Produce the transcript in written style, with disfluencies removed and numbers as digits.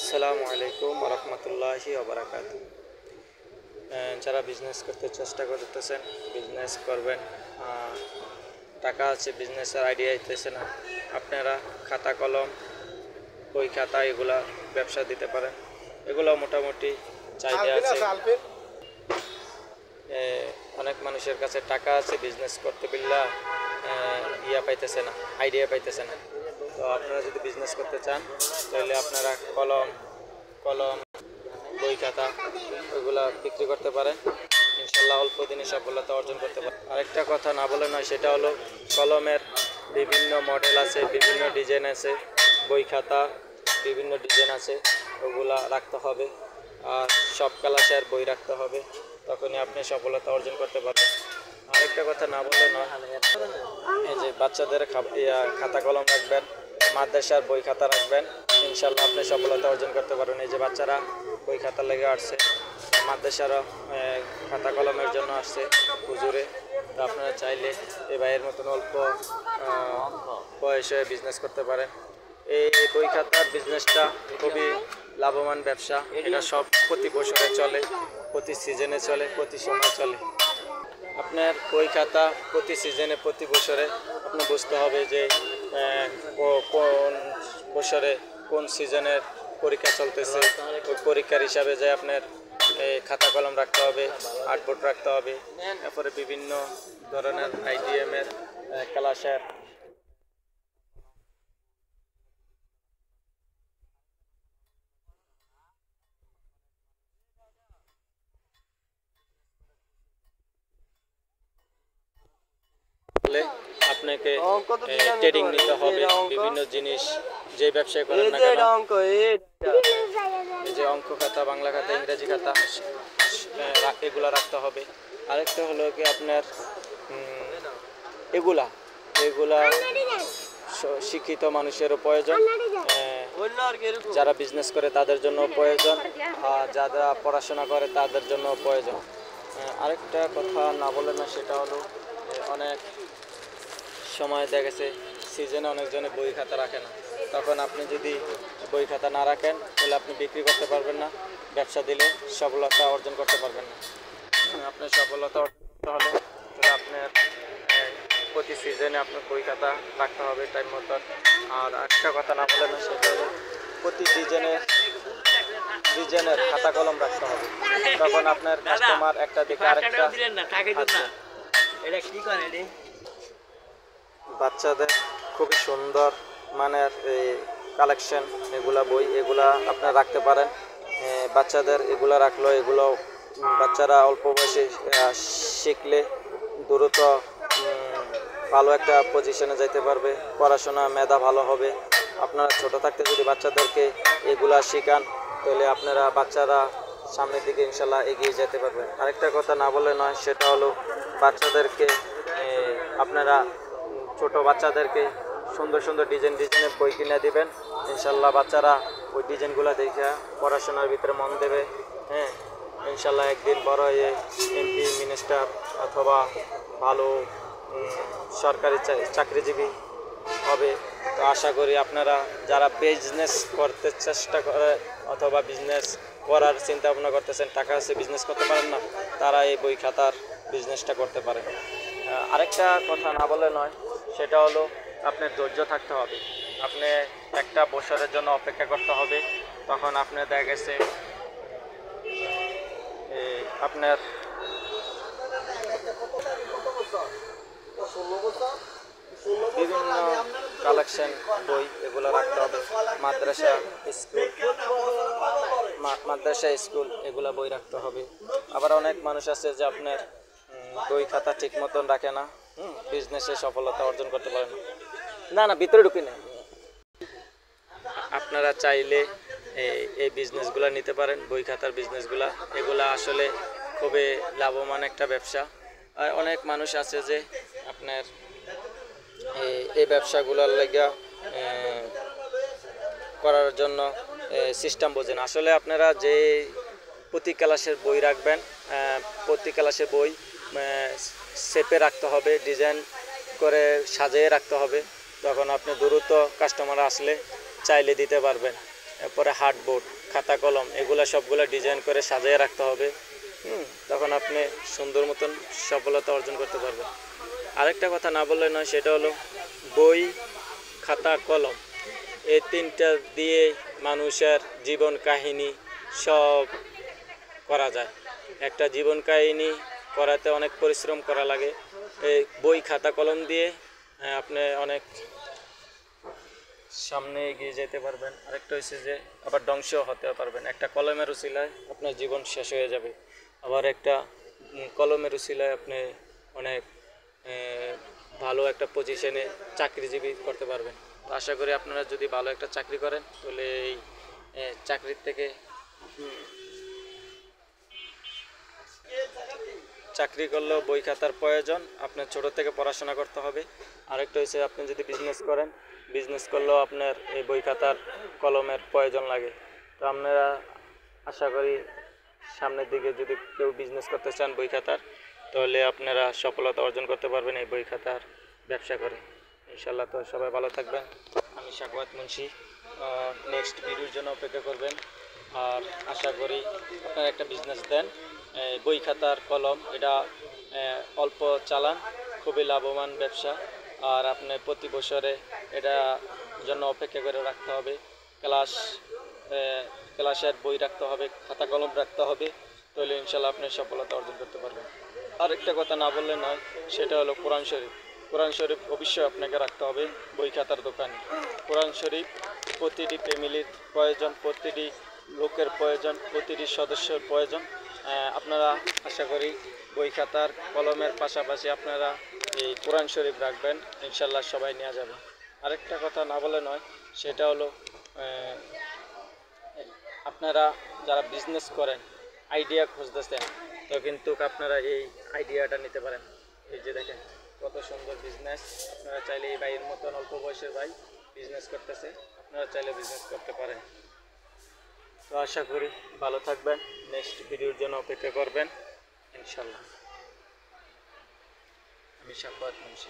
আসসালামু আলাইকুম রহমতুল্লাহি ওবরাকাতু। যারা বিজনেস করতে চেষ্টা করতেছেন, বিজনেস করবেন, টাকা আছে, বিজনেসের আইডিয়া হইতেছে না, আপনারা খাতা কলম, বই খাতা এগুলা ব্যবসা দিতে পারেন। এগুলো মোটামুটি চাহিদা আছে। অনেক মানুষের কাছে টাকা আছে, বিজনেস করতে পারলে পাইতেছে না, আইডিয়া পাইতেছে না। তো আপনারা যদি বিজনেস করতে চান তাহলে আপনারা কলম কলম বই খাতা ওইগুলা বিক্রি করতে পারেন। ইনশাল্লাহ অল্প দিনে সফলতা অর্জন করতে পারেন। আরেকটা কথা না বলে নয়, সেটা হলো কলমের বিভিন্ন মডেল আছে, বিভিন্ন ডিজাইন আছে, বই খাতা বিভিন্ন ডিজাইন আছে, ওগুলা রাখতে হবে। আর সব ক্লাসের বই রাখতে হবে, তখনই আপনি সফলতা অর্জন করতে পারবেন। আরেকটা কথা না বললে নয়, এই যে বাচ্চাদের খাতা কলম রাখবেন, মাদ্রাসার বই খাতা রাখবেন, ইনশাল্লাহ আপনি সফলতা অর্জন করতে পারবেন। এই যে বাচ্চারা বই খাতা লেগে আসছে, মাদ্রাসারও খাতা কলমের জন্য আসছে হুজুরে। তো আপনারা চাইলে এই ভাইয়ের মতন অল্প বয়সে বিজনেস করতে পারেন। এই বই খাতার বিজনেসটা খুবই লাভবান ব্যবসা। এটা সব প্রতি বছরে চলে, প্রতি সিজনে চলে, প্রতি সময় চলে। আপনার বই খাতা প্রতি সিজনে, প্রতি বছরে আপনি বুঝতে হবে যে কোন বছরে কোন সিজনের পরীক্ষা চলতেছে। ওই পরীক্ষার হিসাবে যে আপনার খাতা কলম রাখতে হবে, আর্টবোর্ড রাখতে হবে, তারপরে বিভিন্ন ধরনের আইডিএমের ক্লাসের আপনাকে ট্রেডিং নিতে হবে। বিভিন্ন জিনিস যে ব্যবসায় করেন না কেন, এই যে অঙ্ক খাতা, বাংলা খাতা, ইংরেজি খাতা এগুলা রাখতে হবে। আরেকটা হলো কি আপনার এগুলা শিক্ষিত মানুষেরও প্রয়োজন, যারা বিজনেস করে তাদের জন্য প্রয়োজন, আর যারা পড়াশোনা করে তাদের জন্য প্রয়োজন। আরেকটা কথা না বলে না, সেটা হলো অনেক সময় দেখা গেছে সিজনে অনেকজনে বই খাতা রাখে না। তখন আপনি যদি বই খাতা না রাখেন তাহলে আপনি বিক্রি করতে পারবেন না, ব্যবসা দিলে সফলতা অর্জন করতে পারবেন না। আপনার সফলতা অর্জন করতে হলে তাহলে আপনার প্রতি সিজনে আপনার বই খাতা রাখতে হবে টাইম মতন। আর একটা কথা না বলে না, সেটা হলো প্রতি ডিজাইনের খাতা কলম রাখতে হবে। তখন আপনার কাস্টমার একটা দেখে আরেকটা। বাচ্চাদের খুবই সুন্দর মানের কালেকশন, এগুলা বই, এগুলা আপনারা রাখতে পারেন। বাচ্চাদের এগুলা রাখলো, এগুলো বাচ্চারা অল্প বয়সে শিখলে দ্রুত ভালো একটা পজিশনে যাইতে পারবে, পড়াশোনা মেধা ভালো হবে। আপনারা ছোট থাকতে যদি বাচ্চাদেরকে এগুলা শেখান তাহলে আপনারা বাচ্চারা সামনের দিকে ইনশাল্লাহ এগিয়ে যেতে পারবেন। আরেকটা কথা না বলে নয়, সেটা হলো বাচ্চাদেরকে আপনারা ছোট বাচ্চাদেরকে সুন্দর সুন্দর ডিজাইনের বই কিনে দিবেন। ইনশাল্লাহ বাচ্চারা ওই ডিজাইনগুলো দেখে পড়াশোনার ভিতরে মন দেবে। ইনশাল্লাহ একদিন বড় হয়ে এমপি, মিনিস্টার অথবা ভালো সরকারি চাকরিজীবী হবে। তো আশা করি আপনারা যারা বিজনেস করতে চেষ্টা করে অথবা বিজনেস করার চিন্তা ভাবনা করতেছেন, টাকা আছে, বিজনেস করতে পারেন না, তারা এই বই খাতার বিজনেসটা করতে পারেন। আরেকটা কথা না বলে নয়, সেটা হলো আপনার ধৈর্য থাকতে হবে। আপনি একটা বছরের জন্য অপেক্ষা করতে হবে। তখন আপনি দেখা গেছে আপনার বিভিন্ন কালেকশন বই এগুলো রাখতে হবে। মাদ্রাসা স্কুল এগুলা বই রাখতে হবে। আবার অনেক মানুষ আছে যে আপনার বই খাতা ঠিক মতন রাখে না, বিজনেসে সফলতা অর্জন করতে পারে না। ভিতরে ঢুকি না। আপনারা চাইলে এই বিজনেসগুলো নিতে পারেন, বই খাতার বিজনেসগুলা। এগুলা আসলে খুবই লাভবান একটা ব্যবসা। আর অনেক মানুষ আছে যে আপনার এই ব্যবসাগুলোর লেগে করার জন্য সিস্টেম বোঝেন। আসলে আপনারা যে প্রতি ক্লাসের বই রাখবেন, প্রতি ক্লাসের বই শেপে রাখতে হবে, ডিজাইন করে সাজিয়ে রাখতে হবে। তখন আপনি দ্রুত কাস্টমার আসলে চাইলে দিতে পারবেন। এরপরে হার্ডবোর্ড খাতা কলম এগুলা সবগুলা ডিজাইন করে সাজিয়ে রাখতে হবে। তখন আপনি সুন্দর মতন সফলতা অর্জন করতে পারবেন। আরেকটা কথা না বললে নয়, সেটা হলো বই, খাতা, কলম এই তিনটা দিয়ে মানুষের জীবন কাহিনী সব করা যায়। একটা জীবন কাহিনী করাতে অনেক পরিশ্রম করা লাগে। এই বই, খাতা, কলম দিয়ে আপনি অনেক সামনে এগিয়ে যেতে পারবেন। আরেকটা হচ্ছে যে আবার ধ্বংস হতে পারবেন। একটা কলমের উছিলায় আপনার জীবন শেষ হয়ে যাবে, আবার একটা কলমের উছিলায় আপনি অনেক ভালো একটা পজিশনে চাকরিজীবী করতে পারবেন। তো আশা করি আপনারা যদি ভালো একটা চাকরি করেন তাহলে এই চাকরির থেকে চাকরি করলেও বই খাতার প্রয়োজন, আপনার ছোট থেকে পড়াশোনা করতে হবে। আরেকটা হচ্ছে আপনি যদি বিজনেস করেন, বিজনেস করলেও আপনার এই বই খাতার কলমের প্রয়োজন লাগে। তো আপনারা আশা করি সামনের দিকে যদি কেউ বিজনেস করতে চান বই খাতার, তাহলে আপনারা সফলতা অর্জন করতে পারবেন এই বই খাতার ব্যবসা করে, ইনশাল্লাহ। তো সবাই ভালো থাকবেন। আমি সাখাওয়াত মুন্সি। নেক্সট ভিডিওর জন্য অপেক্ষা করবেন। আর আশা করি আপনারা একটা বিজনেস দেন, বই খাতার কলম, এটা অল্প চালান, খুবই লাভবান ব্যবসা। আর আপনি প্রতি বছরে এটা জন্য অপেক্ষা করে রাখতে হবে। ক্লাসের বই রাখতে হবে, খাতা কলম রাখতে হবে, তাহলে ইনশাল্লাহ আপনি সফলতা অর্জন করতে পারবেন। আরেকটা কথা না বললে নয়, সেটা হলো কোরআন শরীফ। কোরআন শরীফ অবশ্যই আপনাকে রাখতে হবে বই খাতার দোকানে। কোরআন শরীফ প্রতিটি ফ্যামিলির প্রয়োজন, প্রতিটি লোকের প্রয়োজন, প্রতিটি সদস্যের প্রয়োজন। আপনারা আশা করি বই খাতার কলমের পাশাপাশি আপনারা এই কোরআন শরীফ রাখবেন, ইনশাল্লাহ সবাই নিয়ে যাবে। আরেকটা কথা না বলে নয়, সেটা হলো আপনারা যারা বিজনেস করেন, আইডিয়া খুঁজতেছেন, তো কিন্তু আপনারা এই আইডিয়াটা নিতে পারেন। এই যে দেখেন কত সুন্দর বিজনেস, আপনারা চাইলে এই ভাইয়ের মতন অল্প বয়সের ভাই বিজনেস করতেছে, আপনারা চাইলে বিজনেস করতে পারেন। তো আশা করি ভালো থাকবেন, নেক্সট ভিডিওর জন্য অপেক্ষা করবেন, ইনশাল্লাহ। আমি সাখাওয়াত মুন্সি।